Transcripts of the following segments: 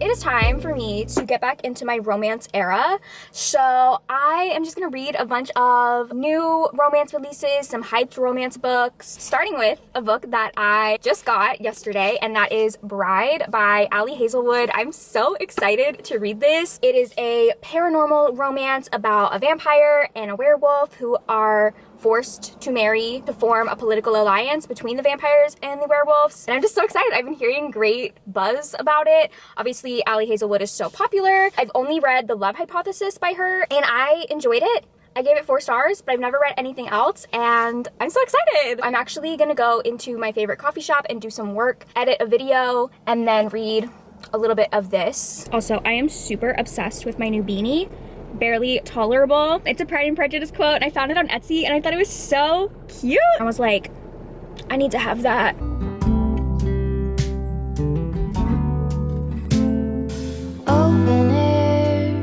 it is time for me to get back into my romance era. So I am just gonna read a bunch of new romance releases, some hyped romance books, starting with a book that I just got yesterday, and that is Bride by Hazelwood. I'm so excited to read this. It is a paranormal romance about a vampire and a werewolf who are forced to marry to form a political alliance between the vampires and the werewolves. And I'm just so excited. I've been hearing great buzz about it. Obviously, Hazelwood is so popular. I've only read The Love Hypothesis by her, and I enjoyed it. I gave it 4 stars, but I've never read anything else, and I'm so excited. I'm actually gonna go into my favorite coffee shop and do some work, edit a video, and then read a little bit of this. Also, I am super obsessed with my new beanie. Barely Tolerable. It's a Pride and Prejudice quote, and I found it on Etsy, and I thought it was so cute. I was like, I need to have that. Open air,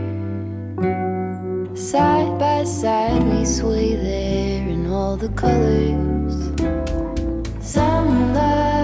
side by side we sway there in all the colors. Summer love.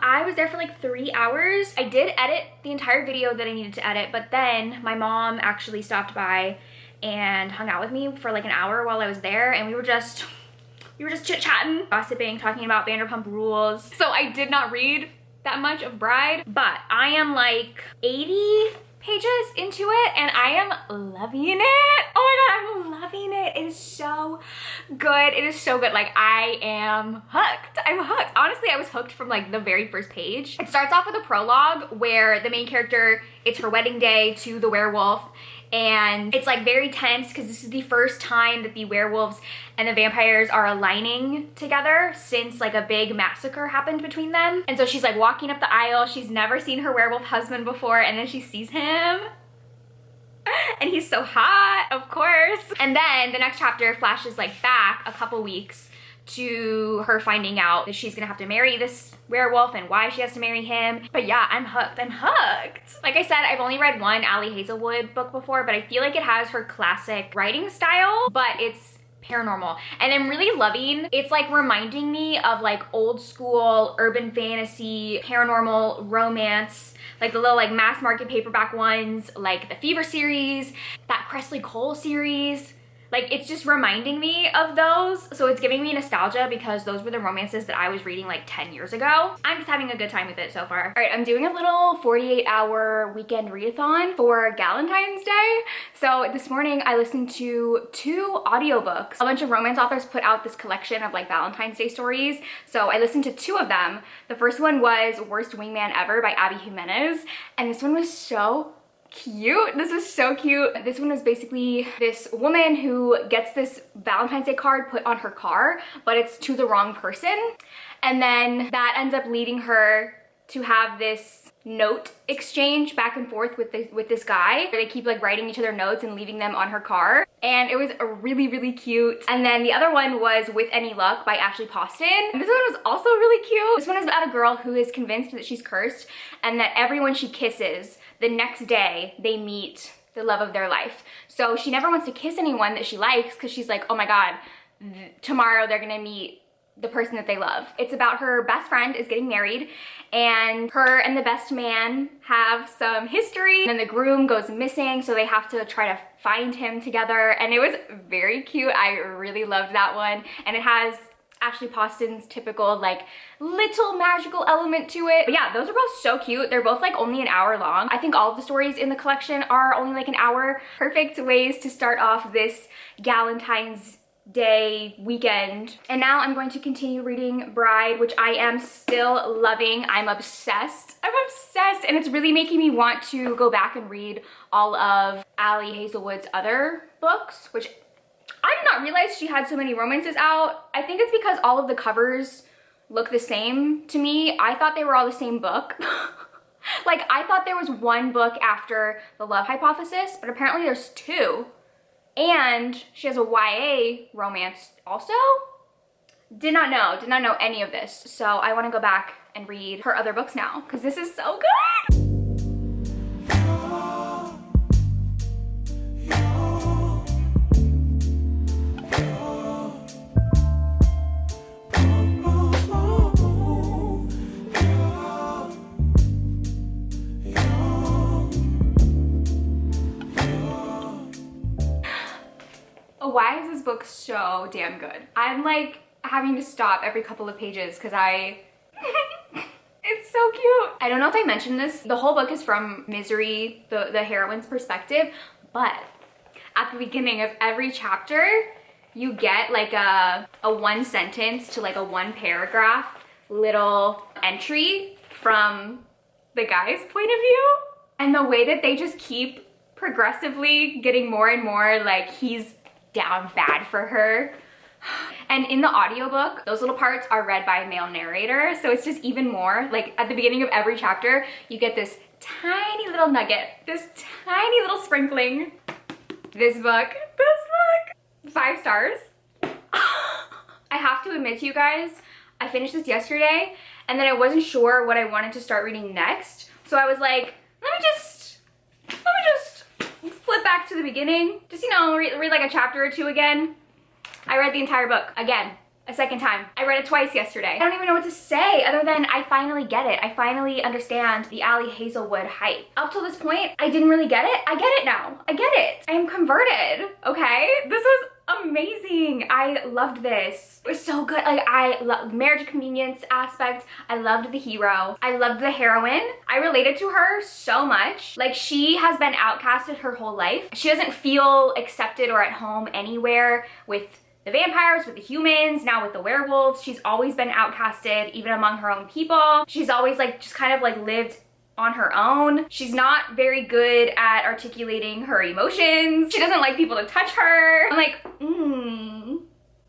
I was there for like 3 hours. I did edit the entire video that I needed to edit, but then my mom actually stopped by and hung out with me for like an hour while I was there, and we were just chit-chatting, gossiping, talking about Vanderpump Rules. So I did not read that much of Bride, but I am like 80 pages into it, and I am loving it. Oh my god, I'm loving it. It is so good. It is so good. Like, I am hooked. I'm hooked. Honestly, I was hooked from like the very first page. It starts off with a prologue where the main character, it's her wedding day to the werewolf, and it's like very tense because this is the first time that the werewolves and the vampires are aligning together since like a big massacre happened between them. And so she's like walking up the aisle. She's never seen her werewolf husband before, and then she sees him. And he's so hot, of course. And then the next chapter flashes like back a couple weeks to her finding out that she's gonna have to marry this werewolf and why she has to marry him. But yeah, I'm hooked. I'm hooked. Like I said, I've only read one Hazelwood book before, but I feel like it has her classic writing style, but it's paranormal. And I'm really loving, it's like reminding me of like old school urban fantasy, paranormal romance, like the little like mass market paperback ones, like the Fever series, that Cressley Cole series. Like, it's just reminding me of those. So it's giving me nostalgia because those were the romances that I was reading like 10 years ago. I'm just having a good time with it so far. All right, I'm doing a little 48-hour weekend readathon for Galentine's Day. So this morning I listened to 2 audiobooks. A bunch of romance authors put out this collection of like Valentine's Day stories. So I listened to 2 of them. The first one was Worst Wingman Ever by Abby Jimenez. And this one was so cute. This was so cute. This one was basically this woman who gets this Valentine's Day card put on her car, but it's to the wrong person. And then that ends up leading her to have this note exchange back and forth with this guy. They keep like writing each other notes and leaving them on her car. And it was really, really cute. And then the other one was With Any Luck by Ashley Poston. This one was also really cute. This one is about a girl who is convinced that she's cursed and that everyone she kisses, the next day they meet the love of their life. So she never wants to kiss anyone that she likes because she's like, oh my god, tomorrow they're gonna meet the person that they love. It's about her best friend is getting married, and her and the best man have some history, and then the groom goes missing, so they have to try to find him together. And it was very cute. I really loved that one. And it has Ashley Poston's typical like little magical element to it. But yeah, those are both so cute. They're both like only an hour long. I think all of the stories in the collection are only like an hour. Perfect ways to start off this Galentine's Day weekend. And now I'm going to continue reading Bride, which I am still loving. I'm obsessed. I'm obsessed. And it's really making me want to go back and read all of Hazelwood's other books, which I did not realize she had so many romances out. I think it's because all of the covers look the same to me. I thought they were all the same book. Like, I thought there was one book after The Love Hypothesis, but apparently there's 2. And she has a YA romance also. Did not know any of this. So I want to go back and read her other books now because this is so good. Why is this book so damn good? I'm like having to stop every couple of pages because it's so cute. I don't know if I mentioned this. The whole book is from Misery, the heroine's perspective, but at the beginning of every chapter, you get like a one sentence to like a one paragraph little entry from the guy's point of view. And the way that they just keep progressively getting more and more like he's down bad for her. And in the audiobook, those little parts are read by a male narrator, so it's just even more, like at the beginning of every chapter, you get this tiny little nugget, this tiny little sprinkling. This book, 5 stars. I have to admit to you guys, I finished this yesterday, and then I wasn't sure what I wanted to start reading next, so I was like, let me just flip back to the beginning, just, you know, read like a chapter or two again. I read the entire book again, a second time. I read it twice yesterday. I don't even know what to say other than I finally get it. I finally understand the Ali Hazelwood hype. Up till this point, I didn't really get it. I get it now. I get it. I am converted, okay? This was amazing. I loved this. It was so good. Like, I love marriage convenience aspect. I loved the hero. I loved the heroine. I related to her so much. Like, she has been outcasted her whole life. She doesn't feel accepted or at home anywhere with the vampires, with the humans, now with the werewolves. She's always been outcasted, even among her own people. She's always like just kind of like lived on her own. She's not very good at articulating her emotions. She doesn't like people to touch her. I'm like,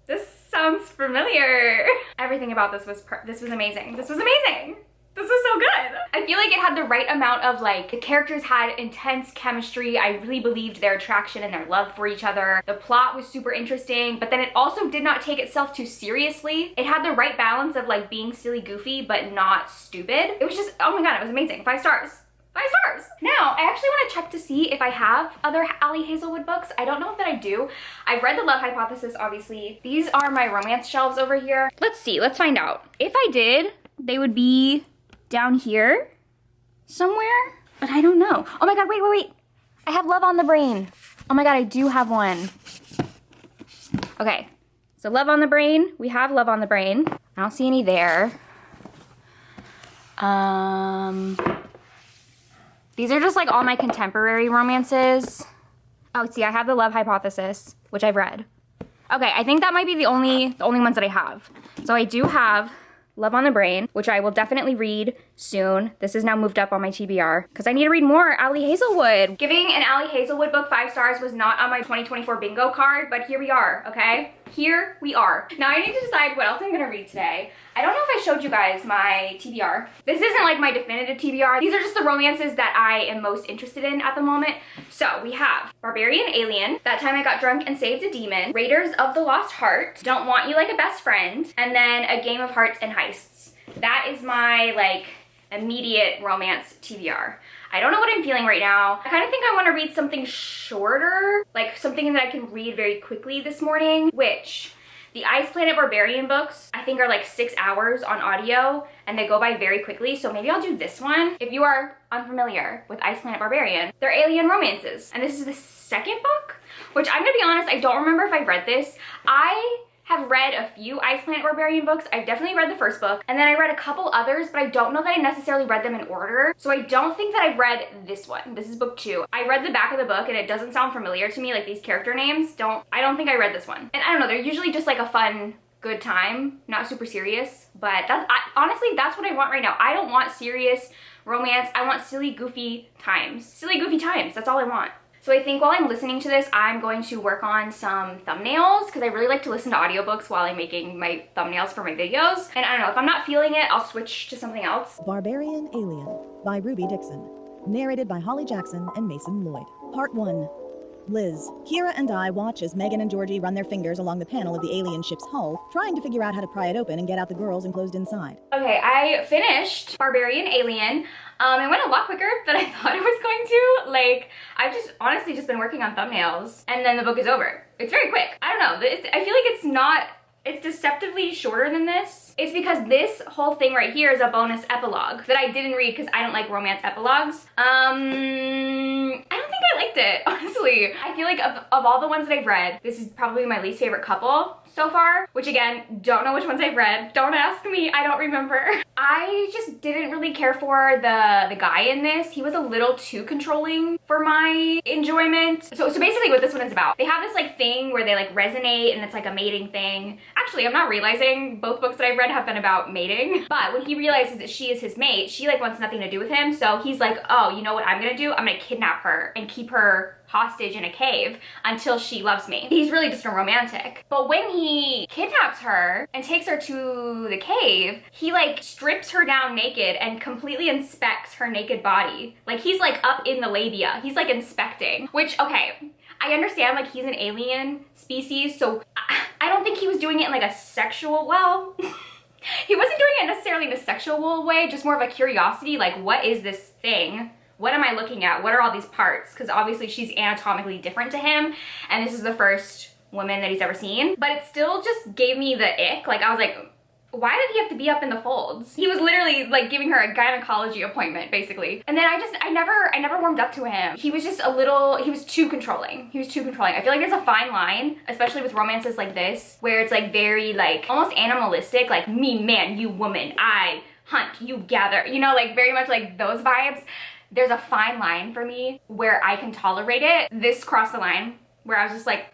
this sounds familiar. Everything about this was amazing. This was amazing. This was so good. I feel like it had the right amount of like, the characters had intense chemistry. I really believed their attraction and their love for each other. The plot was super interesting, but then it also did not take itself too seriously. It had the right balance of like being silly goofy, but not stupid. It was just, oh my God, it was amazing. 5 stars. 5 stars. Now, I actually want to check to see if I have other Ali Hazelwood books. I don't know that I do. I've read The Love Hypothesis, obviously. These are my romance shelves over here. Let's see, let's find out. If I did, they would be down here somewhere, but I don't know. Oh my God, wait. I have Love on the Brain. Oh my God, I do have one. Okay, so Love on the Brain. We have Love on the Brain. I don't see any there. These are just like all my contemporary romances. Oh, see, I have The Love Hypothesis, which I've read. Okay, I think that might be the only ones that I have. So I do have Love on the Brain, which I will definitely read soon. This is now moved up on my TBR because I need to read more Ali Hazelwood. Giving an Ali Hazelwood book 5 stars was not on my 2024 bingo card, but here we are, okay? Here we are. Now I need to decide what else I'm gonna read today. I don't know if I showed you guys my TBR. This isn't like my definitive TBR. These are just the romances that I am most interested in at the moment. So we have Barbarian Alien, That Time I Got Drunk and Saved a Demon, Raiders of the Lost Heart, Don't Want You Like a Best Friend, and then A Game of Hearts and Heists. That is my like immediate romance TBR. I don't know what I'm feeling right now. I kind of think I want to read something shorter, like something that I can read very quickly this morning, which the Ice Planet Barbarian books, I think are like 6 hours on audio and they go by very quickly. So maybe I'll do this one. If you are unfamiliar with Ice Planet Barbarian, they're alien romances. And this is the second book, which I'm gonna be honest, I don't remember if I read this. I have read a few Ice Planet Barbarian books. I've definitely read the first book, and then I read a couple others, but I don't know that I necessarily read them in order. So I don't think that I've read this one. This is book 2. I read the back of the book and it doesn't sound familiar to me, like these character names. I don't think I read this one. And I don't know, they're usually just like a fun, good time, not super serious, but honestly, that's what I want right now. I don't want serious romance. I want silly, goofy times. Silly, goofy times, that's all I want. So I think while I'm listening to this, I'm going to work on some thumbnails because I really like to listen to audiobooks while I'm making my thumbnails for my videos. And I don't know, if I'm not feeling it, I'll switch to something else. Barbarian Alien by Ruby Dixon. Narrated by Holly Jackson and Mason Lloyd. Part 1. Liz. Kira and I watch as Megan and Georgie run their fingers along the panel of the alien ship's hull, trying to figure out how to pry it open and get out the girls enclosed inside. Okay, I finished Barbarian Alien. It went a lot quicker than I thought it was going to. Like, I've just honestly just been working on thumbnails and then the book is over. It's very quick. I don't know. I feel like it's deceptively shorter than this. It's because this whole thing right here is a bonus epilogue that I didn't read because I don't like romance epilogues. I don't think I liked it, honestly. I feel like of all the ones that I've read, this is probably my least favorite couple so far, which again, don't know which ones I've read. Don't ask me, I don't remember. I just didn't really care for the guy in this. He was a little too controlling for my enjoyment. So basically what this one is about, they have this like thing where they like resonate and it's like a mating thing. Actually, I'm not realizing both books that I've read have been about mating, but when he realizes that she is his mate, she like wants nothing to do with him. So he's like, oh, you know what I'm gonna do? I'm gonna kidnap her and keep her hostage in a cave until she loves me. He's really just a romantic. But when he kidnaps her and takes her to the cave, he like strips her down naked and completely inspects her naked body. Like he's like up in the labia. He's like inspecting, which, okay, I understand like he's an alien species, so I don't think he was doing it in like a sexual, well, he wasn't doing it necessarily in a sexual way, just more of a curiosity, like what is this thing? What am I looking at? What are all these parts? Because obviously she's anatomically different to him, and this is the first woman that he's ever seen. But it still just gave me the ick. Like I was like, why did he have to be up in the folds? He was literally like giving her a gynecology appointment, basically. And then I never warmed up to him. He was just he was too controlling. He was too controlling. I feel like there's a fine line, especially with romances like this, where it's like very like almost animalistic, like me man, you woman, I hunt, you gather, you know, like very much like those vibes. There's a fine line for me where I can tolerate it. This crossed the line where I was just like,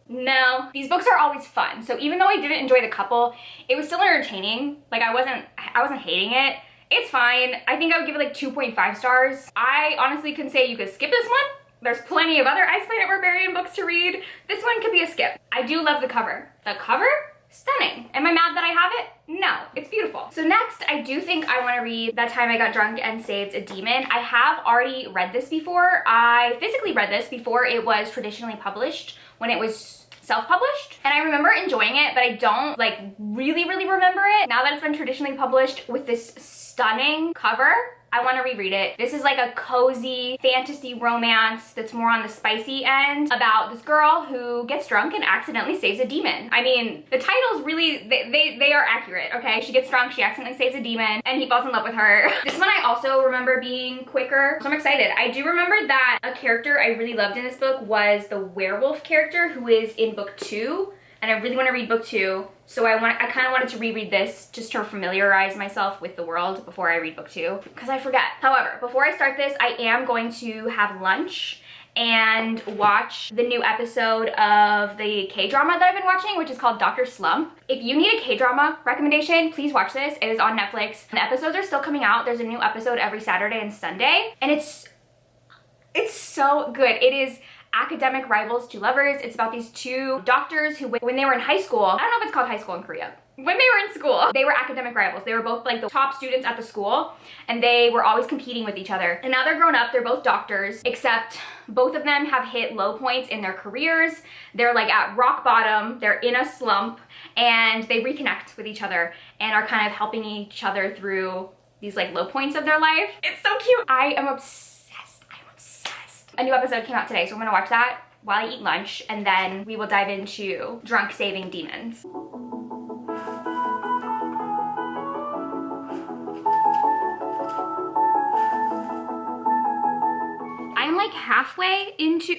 no. These books are always fun. So even though I didn't enjoy the couple, it was still entertaining. Like I wasn't hating it. It's fine. I think I would give it like 2.5 stars. I honestly can say you could skip this one. There's plenty of other Ice Planet Barbarian books to read. This one could be a skip. I do love the cover. The cover? Stunning. Am I mad that I have it? No, it's beautiful. So next, I do think I want to read That Time I Got Drunk and Saved a Demon. I have already read this before. I physically read this before it was traditionally published, when it was self-published. And I remember enjoying it, but I don't like really remember it. Now that it's been traditionally published with this stunning cover, I want to reread it. This is like a cozy fantasy romance that's more on the spicy end about this girl who gets drunk and accidentally saves a demon. I mean, the titles really, they are accurate, okay? She gets drunk, she accidentally saves a demon, and he falls in love with her. This one I also remember being quicker, so I'm excited. I do remember that a character I really loved in this book was the werewolf character who is in book 2. And I really want to read book 2, so I kind of wanted to reread this just to familiarize myself with the world before I read book 2, because I forget. However, before I start this, I am going to have lunch and watch the new episode of the K-drama that I've been watching, which is called Dr. Slump. If you need a K-drama recommendation, please watch this. It is on Netflix. The episodes are still coming out. There's a new episode every Saturday and Sunday, and it's so good. It is academic rivals to lovers. It's about these two doctors who, when they were in high school, I don't know if it's called high school in Korea. When they were in school, they were academic rivals. They were both like the top students at the school, and they were always competing with each other. And now they're grown up, they're both doctors, except both of them have hit low points in their careers. They're like at rock bottom, they're in a slump, and they reconnect with each other and are kind of helping each other through these like low points of their life. It's so cute. I am obsessed. A new episode came out today, so I'm gonna watch that while I eat lunch, and then we will dive into Drunk Saving Demons. I'm like halfway into,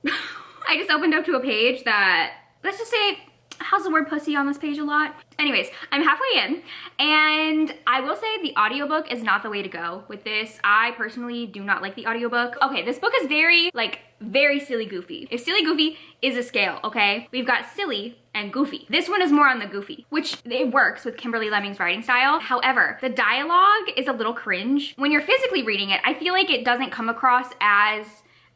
I just opened up to a page that, let's just say, has the word pussy on this page a lot. Anyways, I'm halfway in, and I will say the audiobook is not the way to go with this. I personally do not like the audiobook. Okay, this book is very silly goofy. If silly goofy is a scale, okay? We've got silly and goofy. This one is more on the goofy, which it works with Kimberly Lemming's writing style. However, the dialogue is a little cringe. When you're physically reading it, I feel like it doesn't come across as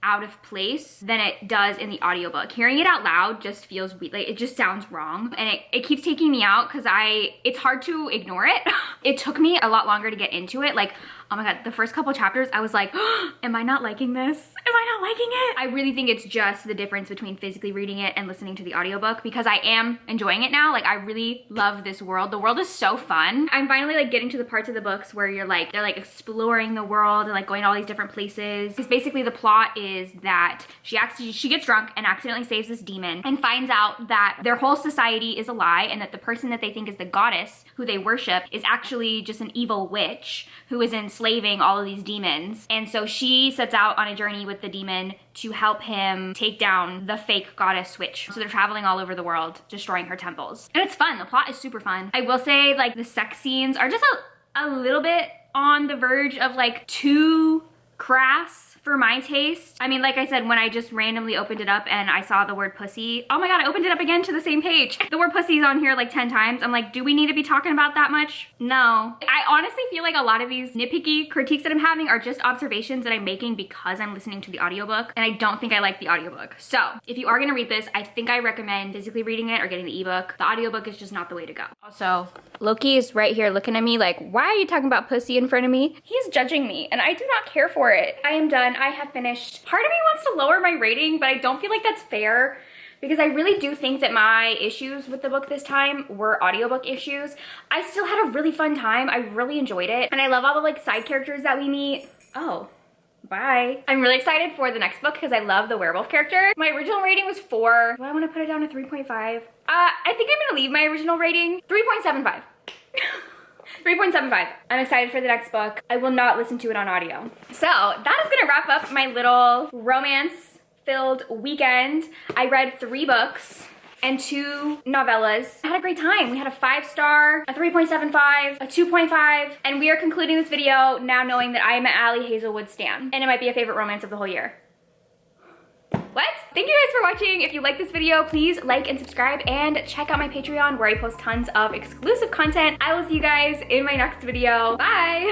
out of place than it does in the audiobook. Hearing it out loud just feels weird, like it just sounds wrong, and it keeps taking me out because it's hard to ignore it. It took me a lot longer to get into it. Like, oh my God, the first couple chapters, I was like, oh, am I not liking this? Am I not liking it? I really think it's just the difference between physically reading it and listening to the audiobook, because I am enjoying it now. Like, I really love this world. The world is so fun. I'm finally like getting to the parts of the books where they're like exploring the world and like going to all these different places. Because basically the plot is that she gets drunk and accidentally saves this demon and finds out that their whole society is a lie, and that the person that they think is the goddess who they worship is actually just an evil witch who is enslaving all of these demons. And so she sets out on a journey with the demon to help him take down the fake goddess witch. So they're traveling all over the world, destroying her temples. And it's fun. The plot is super fun. I will say, like, the sex scenes are just a little bit on the verge of like too crass for my taste. I mean, like I said, when I just randomly opened it up and I saw the word pussy, oh my God, I opened it up again to the same page. The word pussy is on here like 10 times. I'm like, do we need to be talking about that much? No. I honestly feel like a lot of these nitpicky critiques that I'm having are just observations that I'm making because I'm listening to the audiobook, and I don't think I like the audiobook. So if you are gonna read this, I think I recommend physically reading it or getting the ebook. The audiobook is just not the way to go. Also, Loki is right here looking at me like, why are you talking about pussy in front of me? He's judging me and I do not care for it. I am done. I have finished. Part of me wants to lower my rating, but I don't feel like that's fair, because I really do think that my issues with the book this time were audiobook issues. I still had a really fun time. I really enjoyed it. And I love all the like side characters that we meet. Oh, bye. I'm really excited for the next book because I love the werewolf character. My original rating was 4. Do I want to put it down to 3.5? I think I'm gonna leave my original rating 3.75. 3.75. I'm excited for the next book. I will not listen to it on audio. So that is gonna wrap up my little romance-filled weekend. I read 3 books and 2 novellas. I had a great time. We had a 5-star, a 3.75, a 2.5, and we are concluding this video now knowing that I am an Allie Hazelwood stan, and it might be a favorite romance of the whole year. What? Thank you guys for watching. If you like this video, please like and subscribe, and check out my Patreon where I post tons of exclusive content. I will see you guys in my next video. Bye!